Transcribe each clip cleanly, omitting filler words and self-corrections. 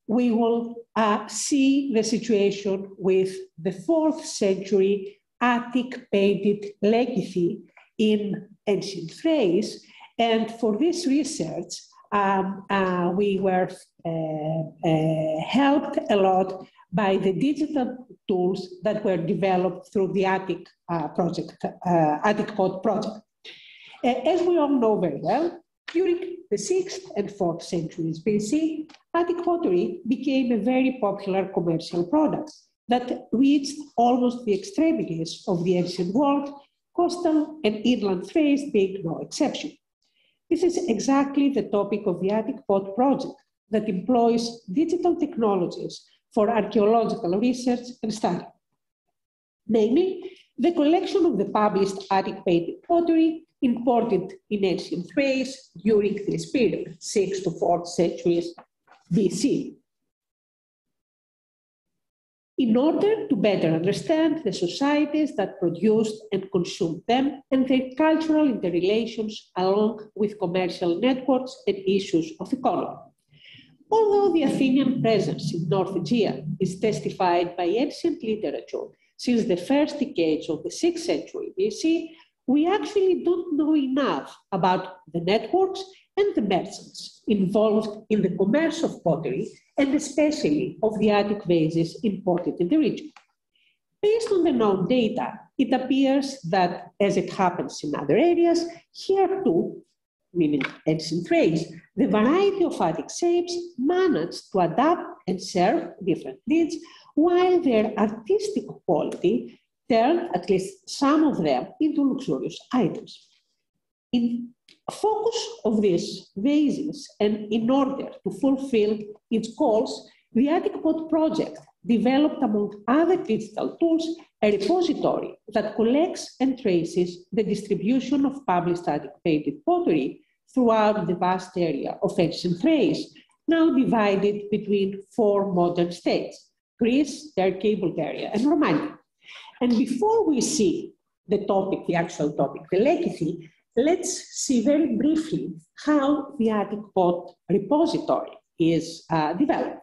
we will see the situation with the 4th century Attic painted lekythoi in ancient Thrace. And for this research, we were helped a lot by the digital tools that were developed through the AtticPOT project. As we all know very well, during the 6th and 4th centuries BC, Attic pottery became a very popular commercial product that reached almost the extremities of the ancient world, coastal and inland Thrace being no exception. This is exactly the topic of the AtticPOT project that employs digital technologies for archaeological research and study. Namely, the collection of the published Attic painted pottery imported in ancient Thrace during this period, 6th to 4th centuries BC. In order to better understand the societies that produced and consumed them and their cultural interrelations along with commercial networks and issues of economy. Although the Athenian presence in North Aegean is testified by ancient literature since the first decades of the 6th century BC, we actually don't know enough about the networks and the merchants involved in the commerce of pottery, and especially of the Attic vases imported in the region. Based on the known data, it appears that, as it happens in other areas, here too, meaning ancient Thrace, the variety of Attic shapes managed to adapt and serve different needs, while their artistic quality turned at least some of them into luxurious items. In focus of these vases, and in order to fulfill its goals, the AtticPOT project developed, among other digital tools, a repository that collects and traces the distribution of published Attic painted pottery throughout the vast area of ancient Thrace, now divided between 4 modern states: Greece, Turkey, Bulgaria, and Romania. And before we see the topic, the actual topic, the lekythoi, let's see very briefly how the AtticBot Repository is developed.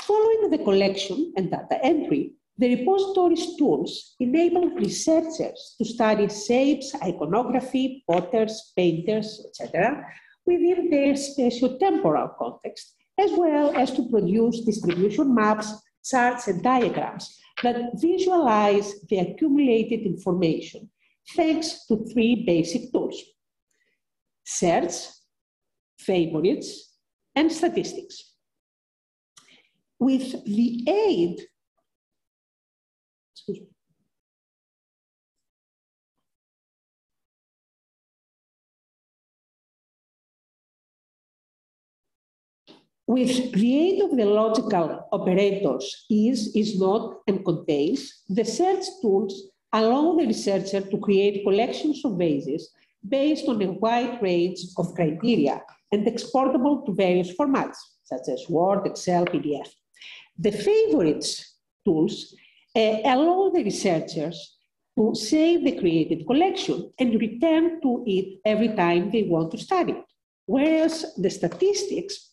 Following the collection and data entry, the repository's tools enable researchers to study shapes, iconography, potters, painters, etc., within their spatio-temporal context, as well as to produce distribution maps, charts, and diagrams that visualize the accumulated information thanks to 3 basic tools: search, favorites, and statistics. With the aid of the logical operators is, not, and contains, the search tools allow the researcher to create collections of vases based on a wide range of criteria and exportable to various formats, such as Word, Excel, PDF. The favorites tools allow the researchers to save the created collection and return to it every time they want to study it, whereas the statistics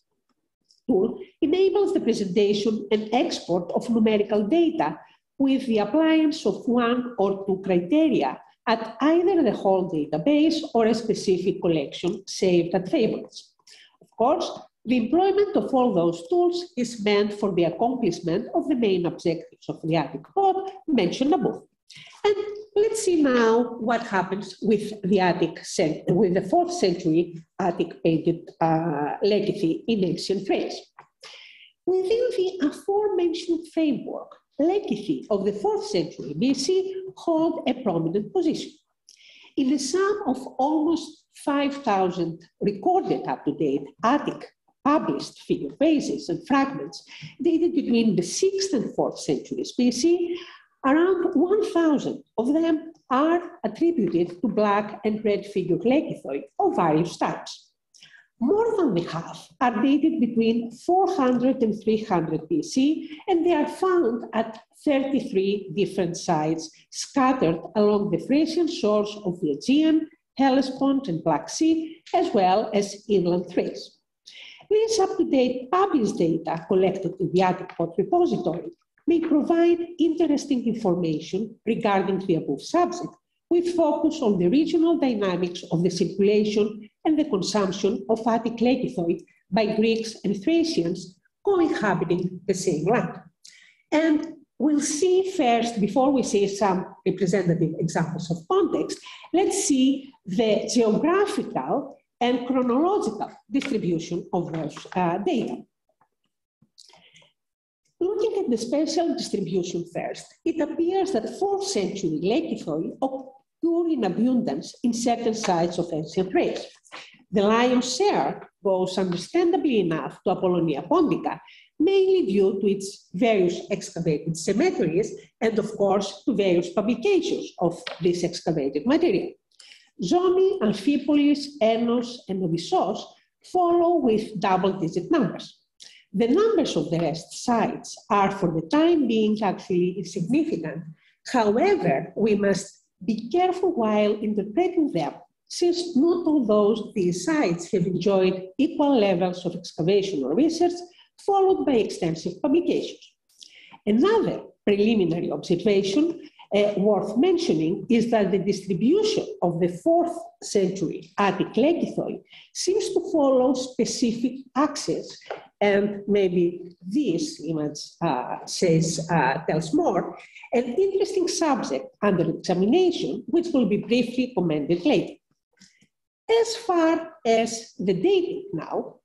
tool enables the presentation and export of numerical data with the appliance of 1 or 2 criteria at either the whole database or a specific collection saved at favorites. Of course, the employment of all those tools is meant for the accomplishment of the main objectives of the AtticPOT mentioned above. And let's see now what happens with the with the 4th century Attic painted lekythoi in ancient Thrace. Within the aforementioned framework, lekythoi of the 4th century BC hold a prominent position. In the sum of almost 5,000 recorded up-to-date Attic published figure vases and fragments dated between the 6th and 4th centuries BC, around 1,000 of them are attributed to black and red figure lekythoi of various types. More than the half are dated between 400 and 300 BC, and they are found at 33 different sites scattered along the Thracian shores of the Aegean, Hellespont, and Black Sea, as well as inland Thrace. This up-to-date published data collected in the AtticBot Repository may provide interesting information regarding the above subject, with focus on the regional dynamics of the circulation and the consumption of Attic lekythoi by Greeks and Thracians cohabiting the same land. And we'll see first, before we see some representative examples of context, let's see the geographical and chronological distribution of those data. Looking at the spatial distribution first, it appears that 4th century lekythoi occur in abundance in certain sites of ancient Thrace. The lion's share goes, understandably enough, to Apollonia Pontica, mainly due to its various excavated cemeteries and, of course, to various publications of this excavated material. Zomi, Amphiboles, Yiannis, and Odisos follow with double-digit numbers. The numbers of the rest sites are, for the time being, actually insignificant. However, we must be careful while interpreting them, since not all these sites have enjoyed equal levels of excavation or research, followed by extensive publications. Another preliminary observation worth mentioning is that the distribution of the 4th century Attic lekythoi seems to follow specific axes, and maybe this image tells more, an interesting subject under examination, which will be briefly commented later. As far as the dating now,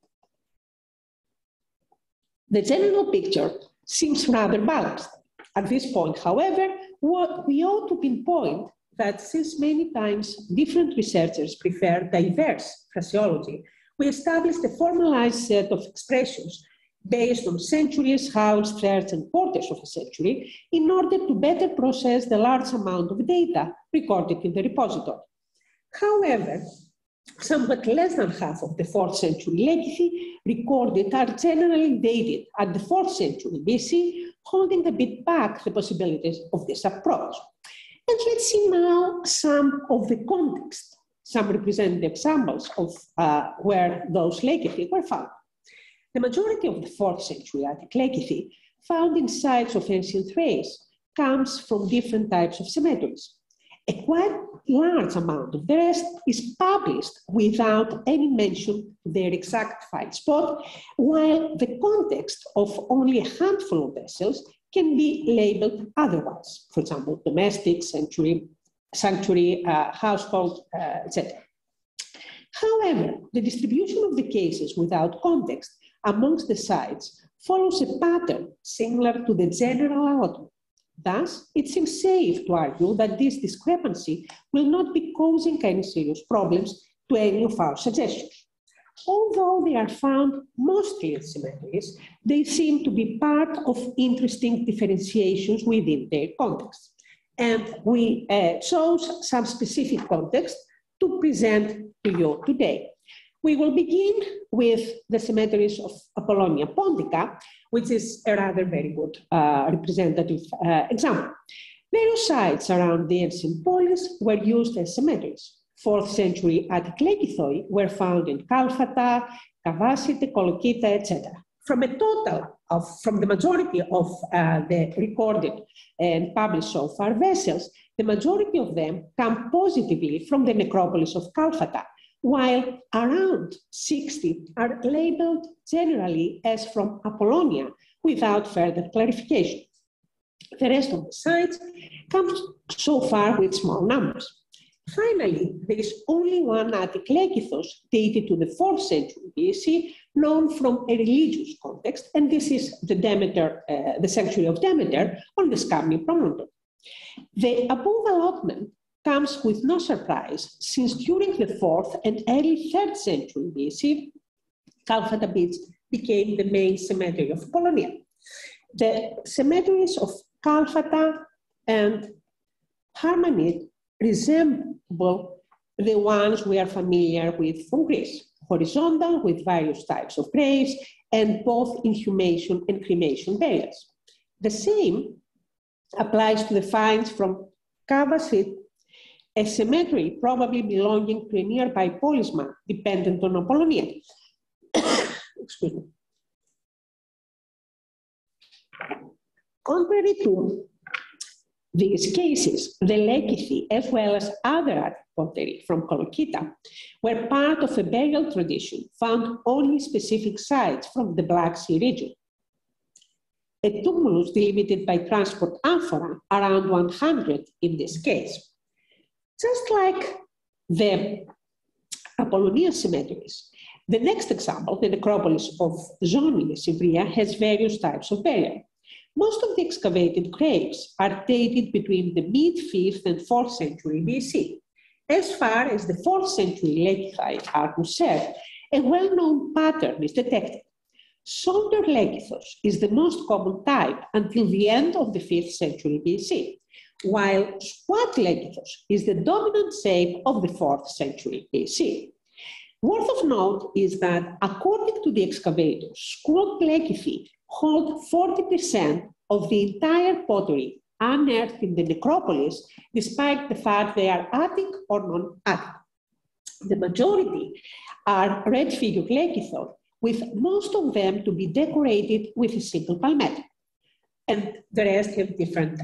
the general picture seems rather balanced. At this point, however, what we ought to pinpoint that since many times different researchers prefer diverse phraseology, we established a formalized set of expressions based on centuries, house, thirds, and quarters of a century in order to better process the large amount of data recorded in the repository. However, somewhat less than half of the 4th century lekythi recorded are generally dated at the 4th century BC, holding a bit back the possibilities of this approach. And let's see now some of the context, some representative examples of where those lekythi were found. The majority of the 4th century Attic lekythi found in sites of ancient Thrace comes from different types of cemeteries. A quite large amount of the rest is published without any mention of their exact find spot, while the context of only a handful of vessels can be labeled otherwise, for example, domestic, sanctuary, household, etc. However, the distribution of the cases without context amongst the sites follows a pattern similar to the general allotment. Thus, it seems safe to argue that this discrepancy will not be causing any serious problems to any of our suggestions. Although they are found mostly in cemeteries, they seem to be part of interesting differentiations within their context. And we chose some specific context to present to you today. We will begin with the cemeteries of Apollonia Pontica, which is a rather very good representative example. Various sites around the ancient polis were used as cemeteries. 4th century Attic lekythoi were found in Kalfata, Kavasite, Colokita, etc. From the majority of the recorded and published so far vessels, the majority of them come positively from the necropolis of Kalfata, while around 60 are labeled generally as from Apollonia without further clarification. The rest of the sites come so far with small numbers. Finally, there is only one Attic lekythos dated to the 4th century BC, known from a religious context, and this is the sanctuary of Demeter on the Skamni promontory. The above allotment comes with no surprise, since during the 4th and early 3rd century BC, Kalfata Beach became the main cemetery of Apollonia. The cemeteries of Kalfata and Harmanid resemble the ones we are familiar with from Greece, horizontal with various types of graves and both inhumation and cremation burials. The same applies to the finds from Kavasit, a cemetery probably belonging to a nearby polisman dependent on Apollonia. Excuse me. Contrary to these cases, the lekythoi, as well as other Attic pottery from Colokita, were part of a burial tradition found only specific sites from the Black Sea region. A tumulus delimited by transport amphora, around 100 in this case. Just like the Apollonia cemeteries, the next example, the Necropolis of Germany, has various types of burial. Most of the excavated graves are dated between the mid-5th and 4th century BC. As far as the 4th century lekythoi are concerned, a well-known pattern is detected. Shoulder lekythos is the most common type until the end of the 5th century BC, while squat lekythos is the dominant shape of the 4th century BC. Worth of note is that, according to the excavators, squat lekythoi hold 40% of the entire pottery unearthed in the necropolis, despite the fact they are Attic or non-Attic. The majority are red figure lekythoi, with most of them to be decorated with a single palmetto. And the rest have different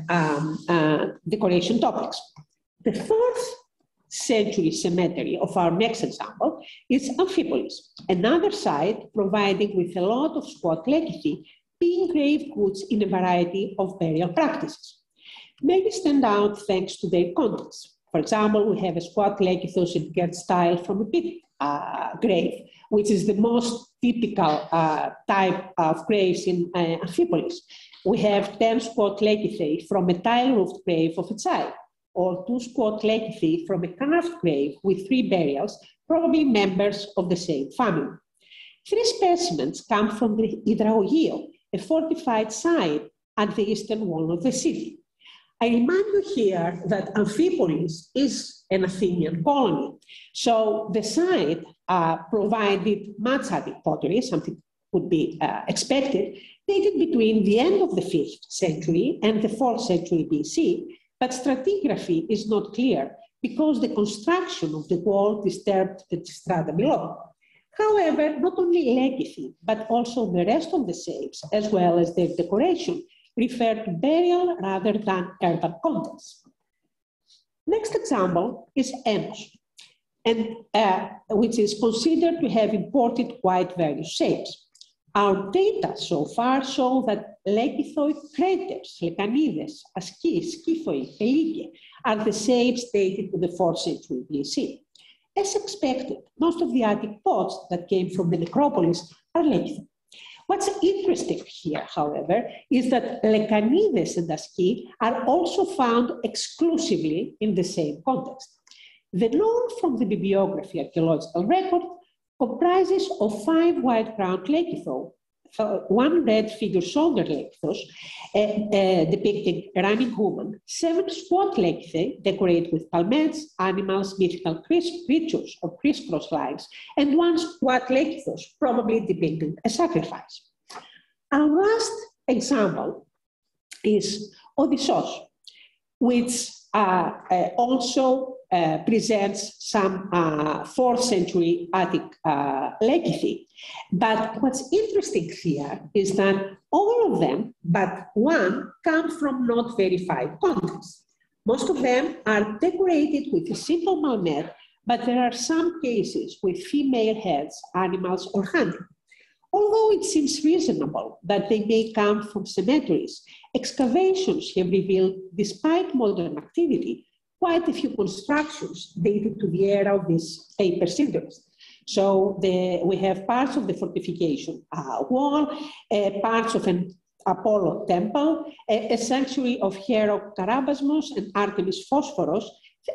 decoration topics. The 4th century cemetery of our next example is Amphiboles, another site providing with a lot of squat lekythoi, being engraved goods in a variety of burial practices. Many stand out thanks to their contents. For example, we have a squat lekythos in Gert style from a pit grave, which is the most typical type of graves in Amphiboles. We have 10 squat lekythoi from a tile-roofed grave of a child, or 2 squat lekythoi from a carved grave with 3 burials, probably members of the same family. 3 specimens come from the Hydraugio, a fortified site at the eastern wall of the city. I remind you here that Amphiboles is an Athenian colony, so the site provided much Attic pottery, something would be expected, dated between the end of the 5th century and the 4th century BC, but stratigraphy is not clear because the construction of the wall disturbed the strata below. However, not only lekythoi, but also the rest of the shapes, as well as their decoration, refer to burial rather than urban contents. Next example is Enos, and which is considered to have imported quite various shapes. Our data so far show that lekythoi craters, lekanides, askis, kythoi, pelike are the shapes dated to the 4th century BC. As expected, most of the Attic pots that came from the necropolis are lekythoi. What's interesting here, however, is that lekanides and aski are also found exclusively in the same context. The note from the bibliography archaeological record comprises of 5 white-crowned lekythoi, 1 red figure shoulder lekythos depicting a running woman, 7 squat lekythoi decorated with palmettes, animals, mythical creatures or crisscross lines, and 1 squat lekythos probably depicting a sacrifice. Our last example is Odisos, which also presents some 4th century Attic lekythoi. But what's interesting here is that all of them, but 1, come from not verified contexts. Most of them are decorated with a simple malmet, but there are some cases with female heads, animals, or hunting. Although it seems reasonable that they may come from cemeteries, excavations have revealed, despite modern activity, quite a few constructions dated to the era of these paper cinders. So we have parts of the fortification wall, parts of an Apollo temple, a sanctuary of Hero Karabasmos and Artemis Phosphoros,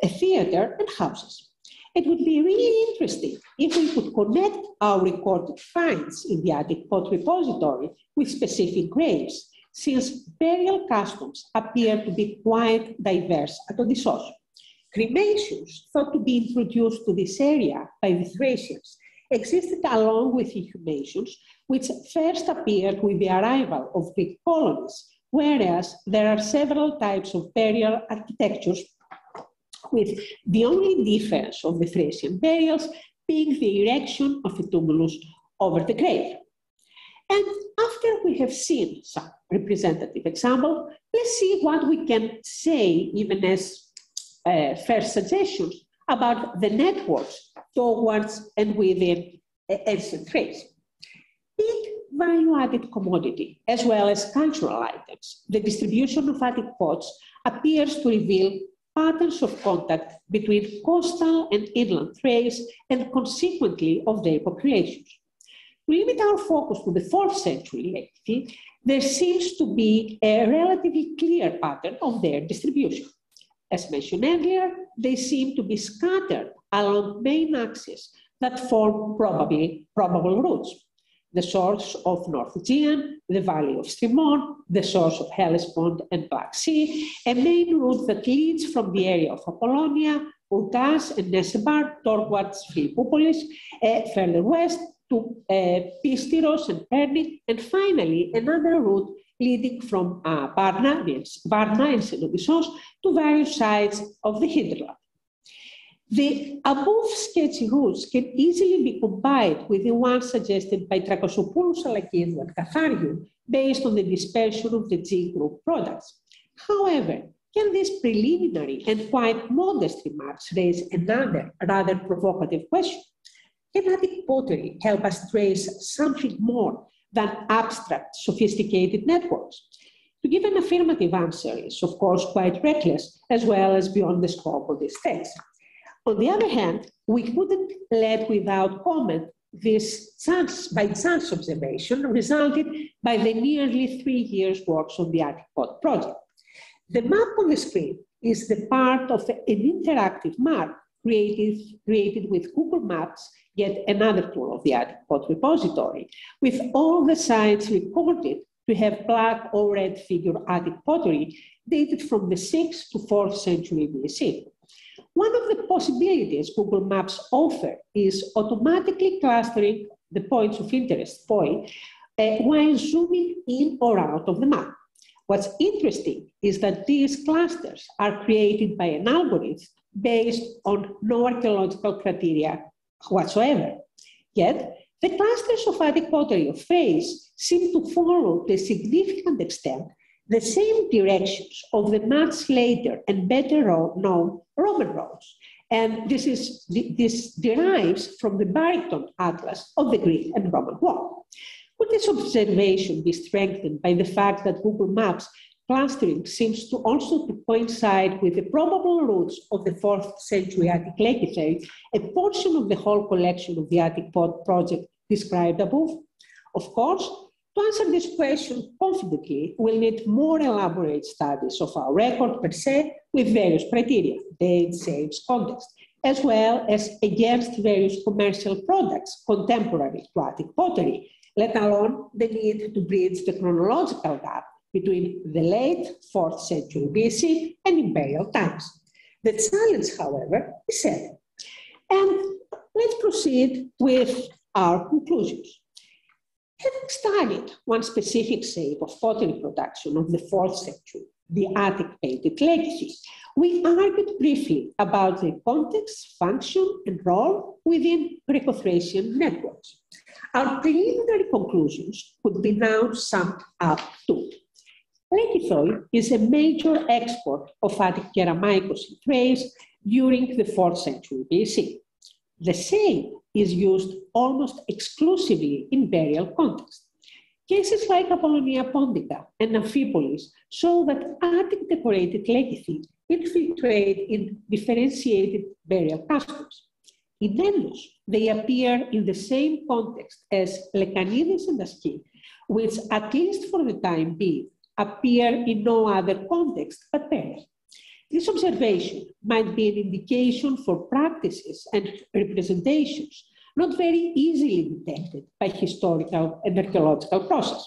a theater, and houses. It would be really interesting if we could connect our recorded finds in the AtticBot Repository with specific graves, since burial customs appear to be quite diverse at Odisos. Cremations, thought to be introduced to this area by the Thracians, existed along with inhumations, which first appeared with the arrival of Greek colonies, whereas there are several types of burial architectures, with the only difference of the Thracian burials being the erection of a tumulus over the grave. And after we have seen some representative examples, let's see what we can say, even as first suggestions, about the networks towards and within ancient Thrace. Big value-added commodity, as well as cultural items, the distribution of AtticPOTs appears to reveal patterns of contact between coastal and inland Thrace and consequently of their populations. To limit our focus to the 4th century lekythoi, there seems to be a relatively clear pattern of their distribution. As mentioned earlier, they seem to be scattered along main axes that form probable routes. The source of North Aegean, the valley of Strymon, the source of Hellespont and Black Sea, a main route that leads from the area of Apollonia, Mourthos and Nesebar towards Philippopolis, further west to Pistyros and Pernik, and finally another route leading from Varna and Odisos to various sides of the hinterland. The above sketchy routes can easily be combined with the ones suggested by Trakosopoulos, Lekythoi, and Cathariou, based on the dispersion of the G group products. However, can these preliminary and quite modest remarks raise another rather provocative question? Can Attic pottery help us trace something more than abstract, sophisticated networks? To give an affirmative answer is, of course, quite reckless, as well as beyond the scope of this text. On the other hand, we couldn't let without comment this by-chance observation resulted by the nearly 3 years' work on the AtticPOT project. The map on the screen is the part of an interactive map created with Google Maps, yet another tool of the AtticBot Repository, with all the sites recorded to have black or red figure Attic pottery dated from the 6th to 4th century BC. One of the possibilities Google Maps offer is automatically clustering the points of interest, POI, while zooming in or out of the map. What's interesting is that these clusters are created by an algorithm based on no archaeological criteria whatsoever. Yet, the clusters of Attic pottery of Thrace seem to follow to a significant extent the same directions of the much later and better known Roman roads. And this derives from the Barrington Atlas of the Greek and Roman world. Could this observation be strengthened by the fact that Google Maps clustering seems to also to coincide with the probable routes of the 4th century Attic lekythoi, a portion of the whole collection of the AtticPOT project described above? Of course, to answer this question confidently, we'll need more elaborate studies of our record per se with various criteria, date, shapes, context, as well as against various commercial products contemporary to Attic pottery, let alone the need to bridge the chronological gap between the late 4th century BC and imperial times. The challenge, however, is set. And let's proceed with our conclusions. Having studied one specific shape of pottery production of the 4th century, the Attic painted lekythoi, we argued briefly about the context, function, and role within Greco-Thracian networks. Our preliminary conclusions could be now summed up to: lekythoi is a major export of Attic Keramaikos in Thrace during the 4th century BC. The same is used almost exclusively in burial context. Cases like Apollonia Pontica and Amphiboles show that Attic decorated lekythoi infiltrate in differentiated burial customs. In Ennos, they appear in the same context as Lekanides and Aski, which, at least for the time being, appear in no other context but burial. This observation might be an indication for practices and representations not very easily detected by historical and archaeological process.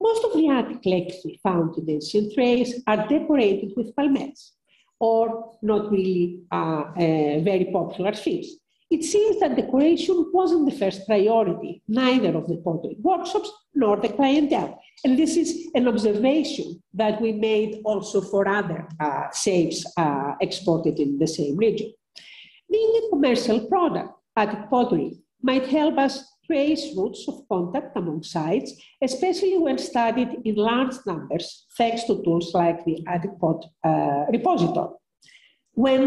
Most of the Attic lekythoi found in ancient Thrace are decorated with palmettes, or not really very popular themes. It seems that decoration wasn't the first priority, neither of the pottery workshops nor the clientele. And this is an observation that we made also for other shapes exported in the same region. Being a commercial product, Attic pottery might help us trace routes of contact among sites, especially when studied in large numbers, thanks to tools like the AtticBot Repository. When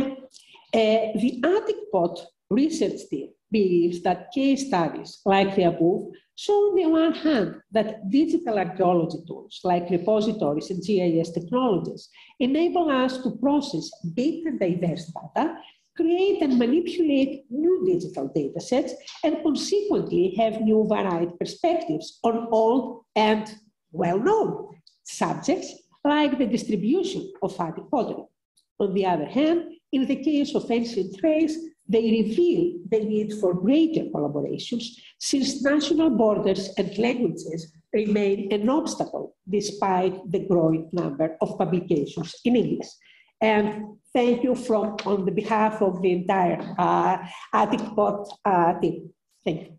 the AtticPOT research team believes that case studies like the above show on the one hand that digital archaeology tools like repositories and GIS technologies enable us to process big and diverse data, create and manipulate new digital data sets, and consequently have new varied perspectives on old and well-known subjects like the distribution of Attic pottery. On the other hand, in the case of ancient Thrace, they reveal the need for greater collaborations since national borders and languages remain an obstacle despite the growing number of publications in English. And thank you on the behalf of the entire AtticPOT team. Thank you.